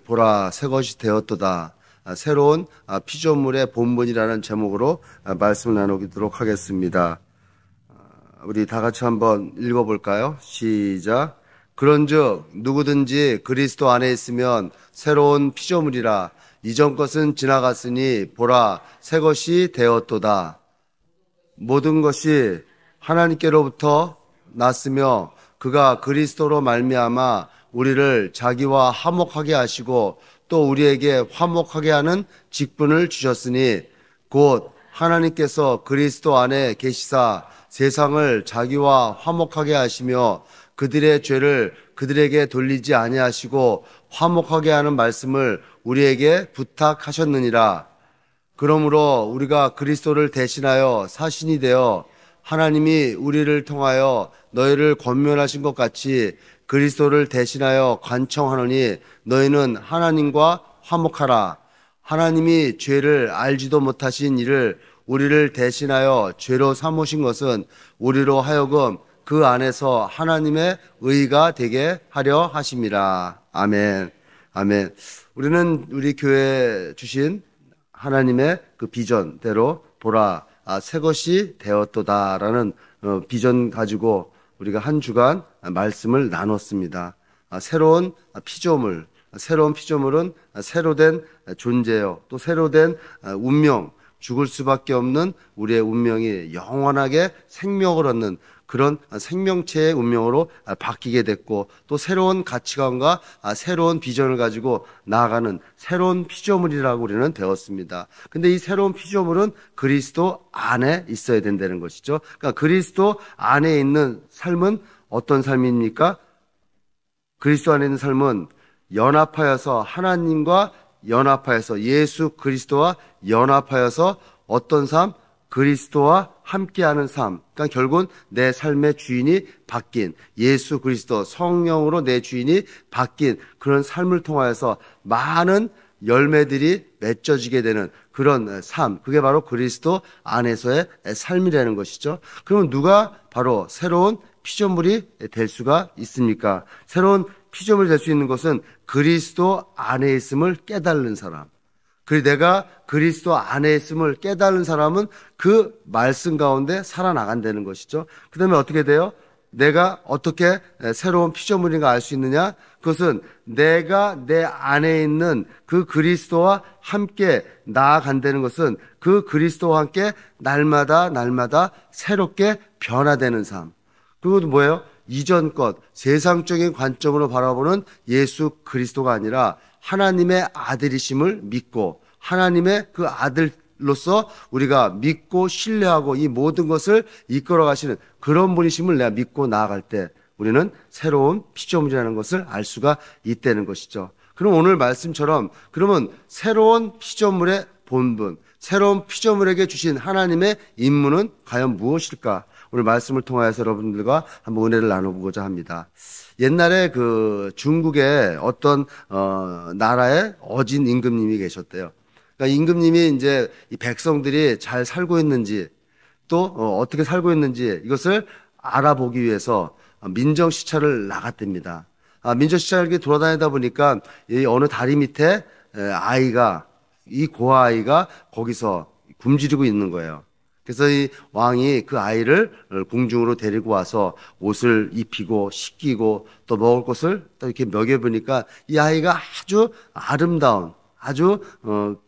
보라 새 것이 되었도다. 새로운 피조물의 본분이라는 제목으로 말씀을 나누도록 하겠습니다. 우리 다 같이 한번 읽어볼까요? 시작. 그런즉 누구든지 그리스도 안에 있으면 새로운 피조물이라. 이전 것은 지나갔으니 보라 새 것이 되었도다. 모든 것이 하나님께로부터 났으며 그가 그리스도로 말미암아 우리를 자기와 화목하게 하시고 또 우리에게 화목하게 하는 직분을 주셨으니 곧 하나님께서 그리스도 안에 계시사 세상을 자기와 화목하게 하시며 그들의 죄를 그들에게 돌리지 아니하시고 화목하게 하는 말씀을 우리에게 부탁하셨느니라. 그러므로 우리가 그리스도를 대신하여 사신이 되어 하나님이 우리를 통하여 너희를 권면하신 것 같이 그리스도를 대신하여 간청하노니 너희는 하나님과 화목하라. 하나님이 죄를 알지도 못하신 이를 우리를 대신하여 죄로 삼으신 것은 우리로 하여금 그 안에서 하나님의 의가 되게 하려 하심이라. 아멘. 아멘. 우리는 우리 교회에 주신 하나님의 그 비전대로 보라 새 것이 되었도다라는 비전 가지고 우리가 한 주간 말씀을 나눴습니다. 새로운 피조물, 새로운 피조물은 새로 된 존재요. 또 새로 된 운명, 죽을 수밖에 없는 우리의 운명이 영원하게 생명을 얻는 그런 생명체의 운명으로 바뀌게 됐고 또 새로운 가치관과 새로운 비전을 가지고 나아가는 새로운 피조물이라고 우리는 배웠습니다. 근데 이 새로운 피조물은 그리스도 안에 있어야 된다는 것이죠. 그러니까 그리스도 안에 있는 삶은 어떤 삶입니까? 그리스도 안에 있는 삶은 연합하여서 하나님과 연합하여서 예수 그리스도와 연합하여서 어떤 삶? 그리스도와 함께하는 삶. 그러니까 결국은 내 삶의 주인이 바뀐 예수 그리스도 성령으로 내 주인이 바뀐 그런 삶을 통하여서 많은 열매들이 맺어지게 되는 그런 삶. 그게 바로 그리스도 안에서의 삶이라는 것이죠. 그럼 누가 바로 새로운 피조물이 될 수가 있습니까? 새로운 피조물이 될 수 있는 것은 그리스도 안에 있음을 깨달는 사람. 그리고 내가 그리스도 안에 있음을 깨달은 사람은 그 말씀 가운데 살아나간다는 것이죠. 그 다음에 어떻게 돼요? 내가 어떻게 새로운 피조물인가 알 수 있느냐? 그것은 내가 내 안에 있는 그 그리스도와 함께 나아간다는 것은 그 그리스도와 함께 날마다 새롭게 변화되는 삶. 그것도 뭐예요? 이전 것, 세상적인 관점으로 바라보는 예수 그리스도가 아니라 하나님의 아들이심을 믿고 하나님의 그 아들로서 우리가 믿고 신뢰하고 이 모든 것을 이끌어 가시는 그런 분이심을 내가 믿고 나아갈 때 우리는 새로운 피조물이라는 것을 알 수가 있다는 것이죠. 그럼 오늘 말씀처럼 그러면 새로운 피조물의 본분, 새로운 피조물에게 주신 하나님의 임무는 과연 무엇일까? 오늘 말씀을 통하여서 여러분들과 한번 은혜를 나눠보고자 합니다. 옛날에 그 중국에 어떤 나라의 어진 임금님이 계셨대요. 그러니까 임금님이 이제 이 백성들이 잘 살고 있는지 또 어떻게 살고 있는지 이것을 알아보기 위해서 민정 시찰을 나갔답니다. 민정 시찰을 이렇게 돌아다니다 보니까 이 어느 다리 밑에 아이가 이 고아 아이가 거기서 굶주리고 있는 거예요. 그래서 이 왕이 그 아이를 궁중으로 데리고 와서 옷을 입히고 씻기고 또 먹을 것을 또 이렇게 먹여보니까 이 아이가 아주 아름다운 아주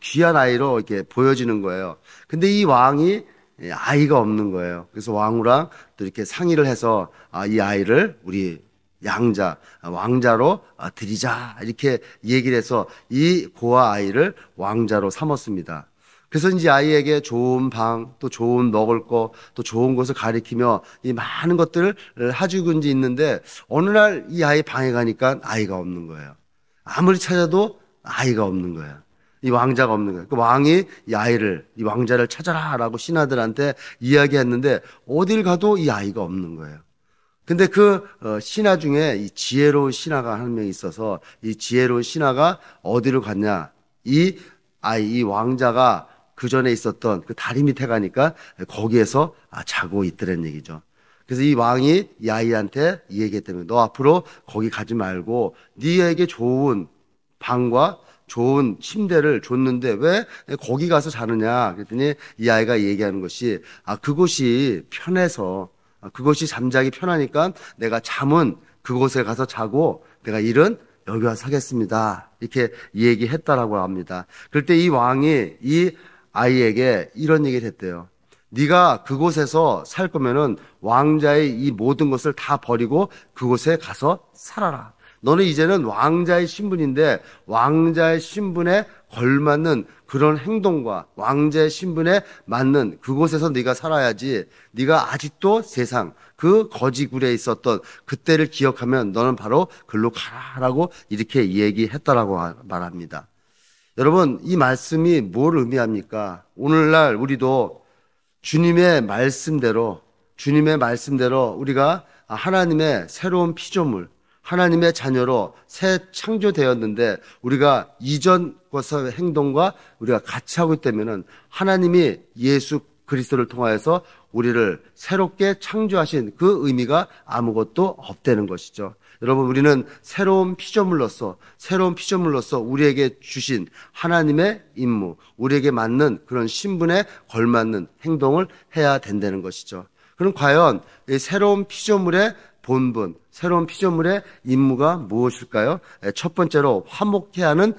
귀한 아이로 이렇게 보여지는 거예요. 근데 이 왕이 아이가 없는 거예요. 그래서 왕후랑 또 이렇게 상의를 해서 이 아이를 우리 왕자로 드리자 이렇게 얘기를 해서 이 고아 아이를 왕자로 삼았습니다. 그래서 이제 아이에게 좋은 방, 또 좋은 먹을 거, 또 좋은 곳을 가리키며 이 많은 것들을 해주고 이제 있는데 어느 날 이 아이 방에 가니까 아이가 없는 거예요. 아무리 찾아도 아이가 없는 거예요. 이 왕자가 없는 거예요. 그 왕이 이 왕자를 찾아라라고 신하들한테 이야기했는데 어딜 가도 이 아이가 없는 거예요. 근데 그 신하 중에 이 지혜로운 신하가 한 명 있어서 이 지혜로운 신하가 어디로 갔냐? 이 왕자가 그 전에 있었던 그 다리 밑에 가니까 거기에서 자고 있더란 얘기죠. 그래서 이 왕이 이 아이한테 이 얘기했다면 너 앞으로 거기 가지 말고 네에게 좋은 방과 좋은 침대를 줬는데 왜 거기 가서 자느냐 그랬더니 이 아이가 얘기하는 것이 그곳이 편해서 그곳이 잠자기 편하니까 내가 잠은 그곳에 가서 자고 내가 일은 여기 와서 하겠습니다. 이렇게 얘기했다라고 합니다. 그럴 때 이 왕이 이 아이에게 이런 얘기를 했대요. 네가 그곳에서 살 거면은 왕자의 이 모든 것을 다 버리고 그곳에 가서 살아라. 너는 이제는 왕자의 신분인데 왕자의 신분에 걸맞는 그런 행동과 왕자의 신분에 맞는 그곳에서 네가 살아야지. 네가 아직도 세상 그 거지굴에 있었던 그때를 기억하면 너는 바로 글로 가라라고 이렇게 얘기했다라고 말합니다. 여러분, 이 말씀이 뭘 의미합니까? 오늘날 우리도 주님의 말씀대로 우리가 하나님의 새로운 피조물, 하나님의 자녀로 새 창조되었는데 우리가 이전 것의 행동과 우리가 같이 하고 있다면은 하나님이 예수 그리스도를 통하여서 우리를 새롭게 창조하신 그 의미가 아무것도 없다는 것이죠. 여러분, 우리는 새로운 피조물로서 우리에게 주신 하나님의 임무, 우리에게 맞는 그런 신분에 걸맞는 행동을 해야 된다는 것이죠. 그럼 과연 이 새로운 피조물의 본분, 새로운 피조물의 임무가 무엇일까요? 첫 번째로 화목해야 하는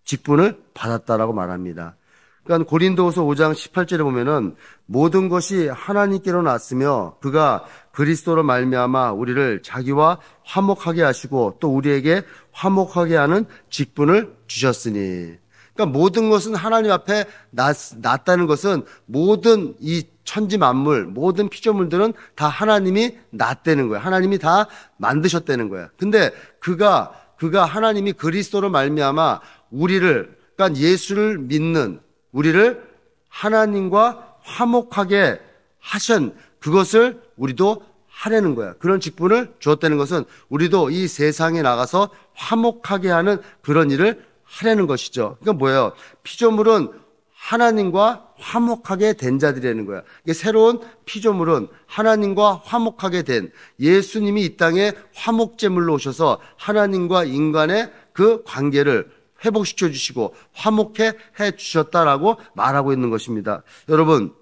직분을 받았다라고 말합니다. 그러니까 고린도후서 5장 18절에 보면은 모든 것이 하나님께로 났으며 그가 그리스도로 말미암아 우리를 자기와 화목하게 하시고 또 우리에게 화목하게 하는 직분을 주셨으니. 그러니까 모든 것은 하나님 앞에 났다는 것은 모든 이 천지 만물, 모든 피조물들은 다 하나님이 났다는 거예요. 하나님이 다 만드셨다는 거예요. 근데 그가 하나님이 그리스도로 말미암아 우리를, 그러니까 예수를 믿는 우리를 하나님과 화목하게 하신 그것을 우리도 하려는 거야. 그런 직분을 주었다는 것은 우리도 이 세상에 나가서 화목하게 하는 그런 일을 하려는 것이죠. 그러니까 뭐예요? 피조물은 하나님과 화목하게 된 자들이라는 거야. 이게 새로운 피조물은 하나님과 화목하게 된 예수님이 이 땅에 화목제물로 오셔서 하나님과 인간의 그 관계를 회복시켜 주시고 화목해 해 주셨다라고 말하고 있는 것입니다. 여러분,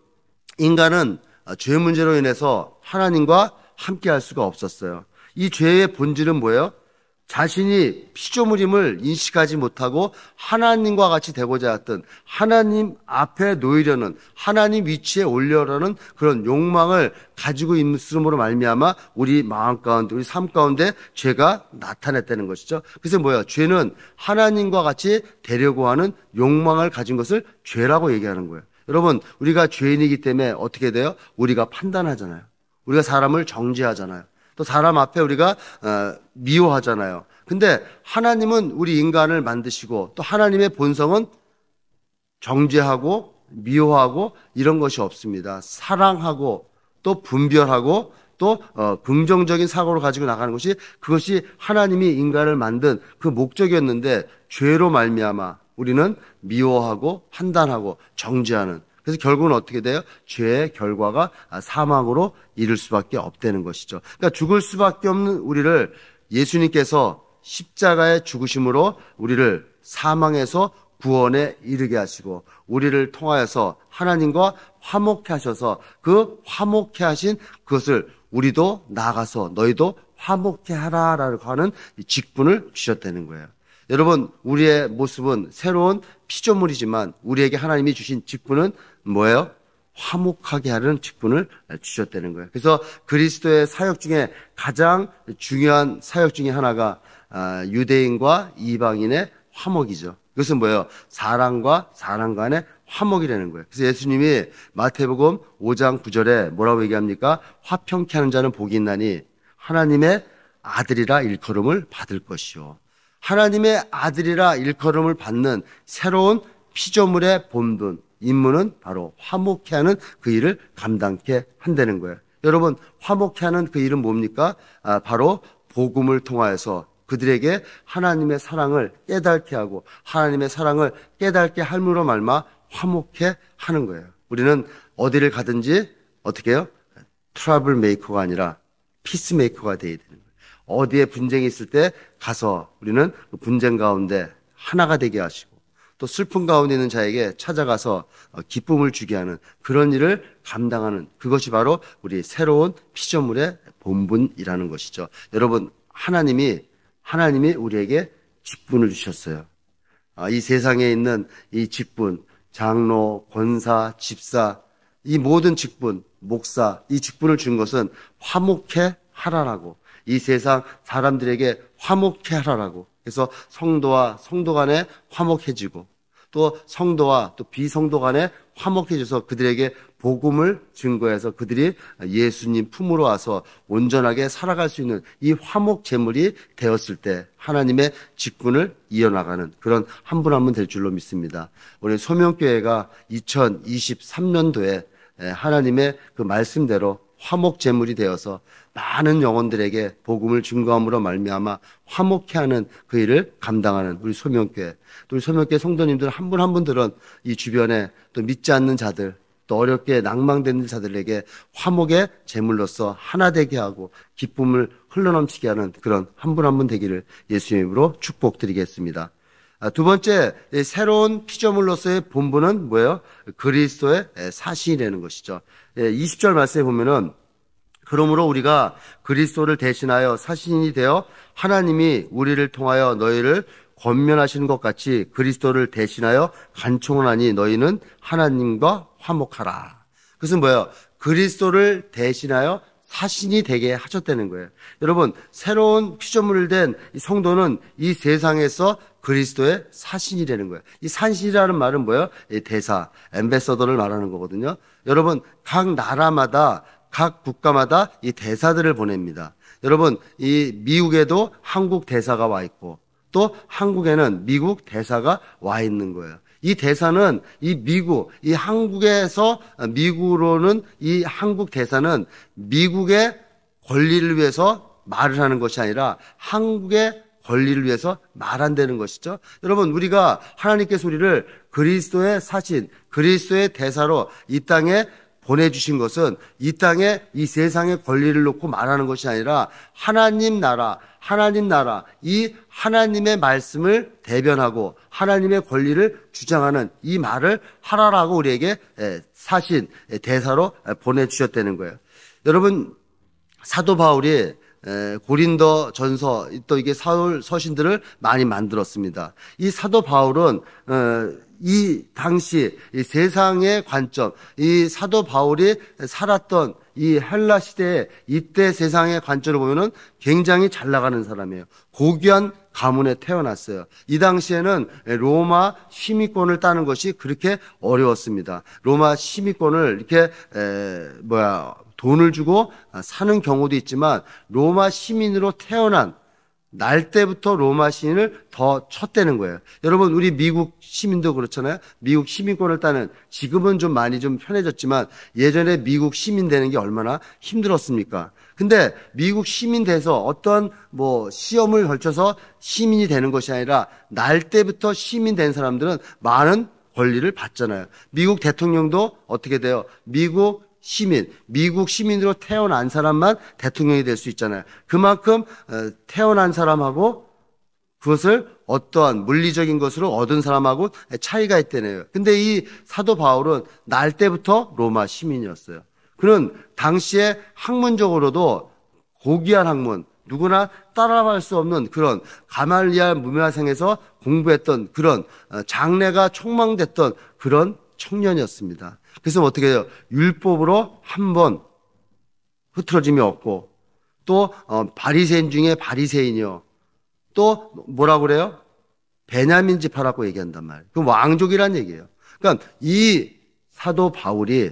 인간은 죄 문제로 인해서 하나님과 함께 할 수가 없었어요. 이 죄의 본질은 뭐예요? 자신이 피조물임을 인식하지 못하고 하나님과 같이 되고자 했던, 하나님 앞에 놓이려는, 하나님 위치에 올려라는 그런 욕망을 가지고 있음으로 말미암아 우리 마음 가운데, 우리 삶 가운데 죄가 나타났다는 것이죠. 그래서 뭐예요? 죄는 하나님과 같이 되려고 하는 욕망을 가진 것을 죄라고 얘기하는 거예요. 여러분, 우리가 죄인이기 때문에 어떻게 돼요? 우리가 판단하잖아요. 우리가 사람을 정죄하잖아요. 또 사람 앞에 우리가 미워하잖아요. 근데 하나님은 우리 인간을 만드시고 또 하나님의 본성은 정죄하고 미워하고 이런 것이 없습니다. 사랑하고 또 분별하고 또 긍정적인 사고를 가지고 나가는 것이, 그것이 하나님이 인간을 만든 그 목적이었는데 죄로 말미암아 우리는 미워하고 판단하고 정죄하는, 그래서 결국은 어떻게 돼요? 죄의 결과가 사망으로 이를 수밖에 없다는 것이죠. 그러니까 죽을 수밖에 없는 우리를 예수님께서 십자가의 죽으심으로 우리를 사망에서 구원에 이르게 하시고 우리를 통하여서 하나님과 화목해 하셔서 그 화목해 하신 그것을 우리도 나가서 너희도 화목해 하라라고 하는 직분을 주셨다는 거예요. 여러분, 우리의 모습은 새로운 피조물이지만 우리에게 하나님이 주신 직분은 뭐예요? 화목하게 하는 직분을 주셨다는 거예요. 그래서 그리스도의 사역 중에 가장 중요한 사역 중에 하나가 유대인과 이방인의 화목이죠. 그것은 뭐예요? 사람과 사람 간의 화목이라는 거예요. 그래서 예수님이 마태복음 5장 9절에 뭐라고 얘기합니까? 화평케 하는 자는 복이 있나니 하나님의 아들이라 일컬음을 받을 것이요. 하나님의 아들이라 일컬음을 받는 새로운 피조물의 본분, 임무는 바로 화목케 하는 그 일을 감당케 한다는 거예요. 여러분, 화목케 하는 그 일은 뭡니까? 바로 복음을 통하여서 그들에게 하나님의 사랑을 깨닫게 하고 하나님의 사랑을 깨닫게 함으로 말미암아 화목케 하는 거예요. 우리는 어디를 가든지 어떻게 해요? 트러블 메이커가 아니라 피스 메이커가 되어야 되는 거예요. 어디에 분쟁이 있을 때 가서 우리는 그 분쟁 가운데 하나가 되게 하시고 또 슬픔 가운데 있는 자에게 찾아가서 기쁨을 주게 하는 그런 일을 감당하는 그것이 바로 우리 새로운 피조물의 본분이라는 것이죠. 여러분, 하나님이 우리에게 직분을 주셨어요. 이 세상에 있는 이 직분, 장로, 권사, 집사, 이 모든 직분, 목사, 이 직분을 준 것은 화목해 하라라고, 이 세상 사람들에게 화목해 하라라고. 그래서 성도와 성도 간에 화목해지고 또 성도와 또 비성도 간에 화목해져서 그들에게 복음을 증거해서 그들이 예수님 품으로 와서 온전하게 살아갈 수 있는 이 화목 제물이 되었을 때 하나님의 직분을 이어나가는 그런 한 분 한 분 될 줄로 믿습니다. 우리 소명교회가 2023년도에 하나님의 그 말씀대로 화목 제물이 되어서 많은 영혼들에게 복음을 증거함으로 말미암아 화목해하는 그 일을 감당하는 우리 소명교회, 또 우리 소명교회 성도님들 한 분 한 분들은 이 주변에 또 믿지 않는 자들, 또 어렵게 낭망되는 자들에게 화목의 제물로서 하나 되게 하고 기쁨을 흘러넘치게 하는 그런 한 분 한 분 되기를 예수의 이름으로 축복드리겠습니다. 두 번째, 새로운 피조물로서의 본분은 뭐예요? 그리스도의 사신이라는 것이죠. 20절 말씀에 보면은 그러므로 우리가 그리스도를 대신하여 사신이 되어 하나님이 우리를 통하여 너희를 권면하시는 것 같이 그리스도를 대신하여 간청을 하니 너희는 하나님과 화목하라. 그것은 뭐예요? 그리스도를 대신하여 사신이 되게 하셨다는 거예요. 여러분, 새로운 피조물 된 이 성도는 이 세상에서 그리스도의 사신이 되는 거예요. 이 사신이라는 말은 뭐예요? 이 대사, 앰베서더를 말하는 거거든요. 여러분, 각 나라마다 각 국가마다 이 대사들을 보냅니다. 여러분, 이 미국에도 한국 대사가 와 있고 또 한국에는 미국 대사가 와 있는 거예요. 이 대사는 이 미국, 이 한국에서 미국으로는 이 한국 대사는 미국의 권리를 위해서 말을 하는 것이 아니라 한국의 권리를 위해서 말한다는 것이죠. 여러분, 우리가 하나님께서 우리를 그리스도의 사신, 그리스도의 대사로 이 땅에 보내주신 것은 이 땅에 이 세상의 권리를 놓고 말하는 것이 아니라 하나님 나라, 이 하나님의 말씀을 대변하고 하나님의 권리를 주장하는 이 말을 하라라고 우리에게 사신, 대사로 보내주셨다는 거예요. 여러분, 사도 바울이 고린도 전서 또 이게 사울 서신들을 많이 만들었습니다. 이 사도 바울은 이 당시 이 세상의 관점, 이 사도 바울이 살았던 이 헬라 시대에 이때 세상의 관점을 보면은 굉장히 잘 나가는 사람이에요. 고귀한 가문에 태어났어요. 이 당시에는 로마 시민권을 따는 것이 그렇게 어려웠습니다. 로마 시민권을 이렇게 돈을 주고 사는 경우도 있지만 로마 시민으로 태어난 날 때부터 로마 시민을 더 쳤다는 거예요. 여러분, 우리 미국 시민도 그렇잖아요. 미국 시민권을 따는, 지금은 좀 많이 좀 편해졌지만 예전에 미국 시민 되는 게 얼마나 힘들었습니까? 근데 미국 시민 돼서 어떤 시험을 걸쳐서 시민이 되는 것이 아니라 날 때부터 시민 된 사람들은 많은 권리를 받잖아요. 미국 대통령도 어떻게 돼요? 미국 시민으로 태어난 사람만 대통령이 될 수 있잖아요. 그만큼 태어난 사람하고 그것을 어떠한 물리적인 것으로 얻은 사람하고 차이가 있다네요. 근데 이 사도 바울은 날 때부터 로마 시민이었어요. 그는 당시에 학문적으로도 고귀한 학문, 누구나 따라갈 수 없는 그런 가말리알 문화생에서 공부했던 그런 장래가 촉망됐던 그런 청년이었습니다. 그래서 어떻게 해요? 율법으로 한번 흐트러짐이 없고 또 바리새인 중에 바리새인이요. 또 뭐라고 그래요? 베냐민 지파라고 얘기한단 말이에요. 그 왕족이란 얘기예요. 그러니까 이 사도 바울이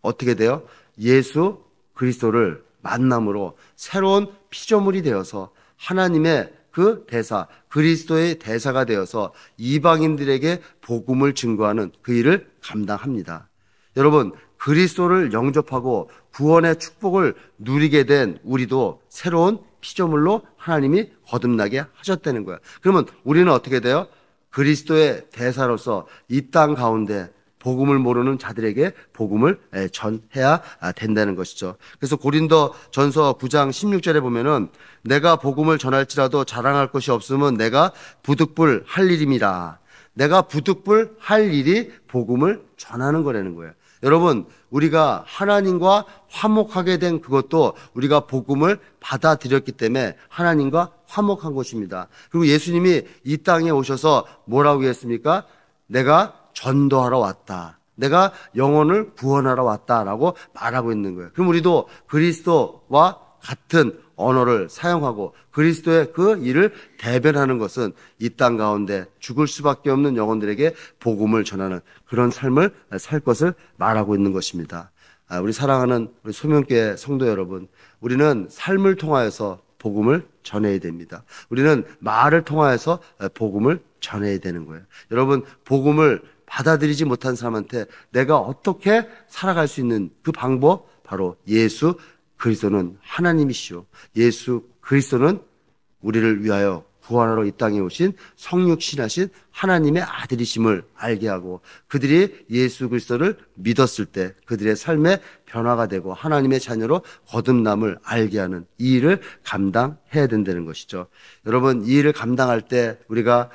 어떻게 돼요? 예수 그리스도를 만남으로 새로운 피조물이 되어서 하나님의 그 대사, 그리스도의 대사가 되어서 이방인들에게 복음을 증거하는 그 일을 감당합니다. 여러분, 그리스도를 영접하고 구원의 축복을 누리게 된 우리도 새로운 피조물로 하나님이 거듭나게 하셨다는 거예요. 그러면 우리는 어떻게 돼요? 그리스도의 대사로서 이 땅 가운데 복음을 모르는 자들에게 복음을 전해야 된다는 것이죠. 그래서 고린도전서 9장 16절에 보면은 내가 복음을 전할지라도 자랑할 것이 없으면 내가 부득불 할 일임이라. 내가 부득불 할 일이 복음을 전하는 거라는 거예요. 여러분, 우리가 하나님과 화목하게 된 그것도 우리가 복음을 받아들였기 때문에 하나님과 화목한 것입니다. 그리고 예수님이 이 땅에 오셔서 뭐라고 했습니까? 내가 전도하러 왔다. 내가 영혼을 구원하러 왔다라고 말하고 있는 거예요. 그럼 우리도 그리스도와 같은 언어를 사용하고 그리스도의 그 일을 대변하는 것은 이 땅 가운데 죽을 수밖에 없는 영혼들에게 복음을 전하는 그런 삶을 살 것을 말하고 있는 것입니다. 우리 사랑하는 우리 소명교회 성도 여러분, 우리는 삶을 통하여서 복음을 전해야 됩니다. 우리는 말을 통하여서 복음을 전해야 되는 거예요. 여러분, 복음을 받아들이지 못한 사람한테 내가 어떻게 살아갈 수 있는 그 방법, 바로 예수 그리스도는 하나님이시오. 예수 그리스도는 우리를 위하여 구원하러 이 땅에 오신 성육신하신 하나님의 아들이심을 알게 하고 그들이 예수 그리스도를 믿었을 때 그들의 삶의 변화가 되고 하나님의 자녀로 거듭남을 알게 하는 이 일을 감당해야 된다는 것이죠. 여러분, 이 일을 감당할 때 우리가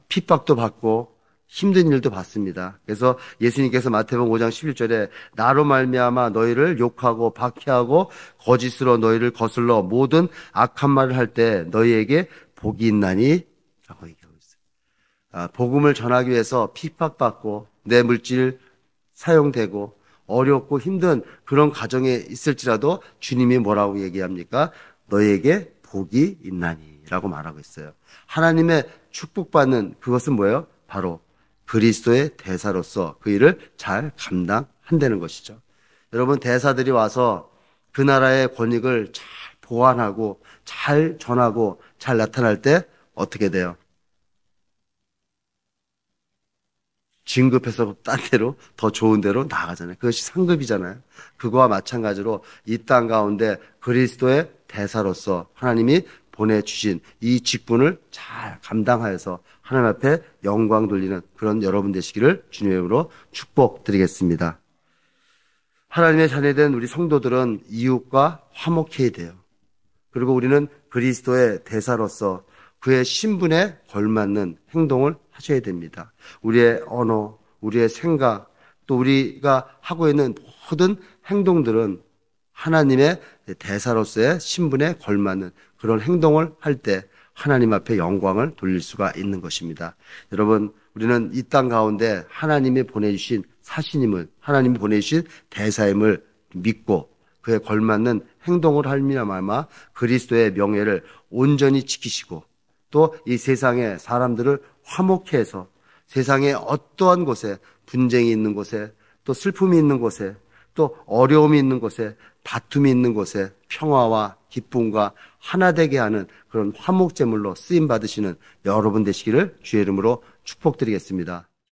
핍박도 받고 힘든 일도 받습니다. 그래서 예수님께서 마태복음 5장 11절에 나로 말미암아 너희를 욕하고 박해하고 거짓으로 너희를 거슬러 모든 악한 말을 할 때 너희에게 복이 있나니 라고 얘기하고 있어요. 복음을 전하기 위해서 핍박받고 내 물질 사용되고 어렵고 힘든 그런 가정에 있을지라도 주님이 뭐라고 얘기합니까? 너희에게 복이 있나니 라고 말하고 있어요. 하나님의 축복받는 그것은 뭐예요? 바로 그리스도의 대사로서 그 일을 잘 감당한다는 것이죠. 여러분, 대사들이 와서 그 나라의 권익을 잘 보완하고 잘 전하고 잘 나타날 때 어떻게 돼요? 진급해서 딴 데로 더 좋은 데로 나가잖아요. 그것이 상급이잖아요. 그거와 마찬가지로 이 땅 가운데 그리스도의 대사로서 하나님이 보내주신 이 직분을 잘 감당하여서 하나님 앞에 영광 돌리는 그런 여러분 되시기를 주님의 이름으로 축복드리겠습니다. 하나님의 자녀된 우리 성도들은 이웃과 화목해야 돼요. 그리고 우리는 그리스도의 대사로서 그의 신분에 걸맞는 행동을 하셔야 됩니다. 우리의 언어, 우리의 생각, 또 우리가 하고 있는 모든 행동들은 하나님의 대사로서의 신분에 걸맞는 그런 행동을 할 때 하나님 앞에 영광을 돌릴 수가 있는 것입니다. 여러분, 우리는 이 땅 가운데 하나님이 보내주신 사신임을, 하나님이 보내주신 대사임을 믿고 그에 걸맞는 행동을 할미야마마 그리스도의 명예를 온전히 지키시고 또 이 세상의 사람들을 화목케 해서 세상의 어떠한 곳에 분쟁이 있는 곳에 또 슬픔이 있는 곳에 또 어려움이 있는 곳에 다툼이 있는 곳에 평화와 기쁨과 하나 되게 하는 그런 화목제물로 쓰임 받으시는 여러분 되시기를 주의 이름으로 축복드리겠습니다.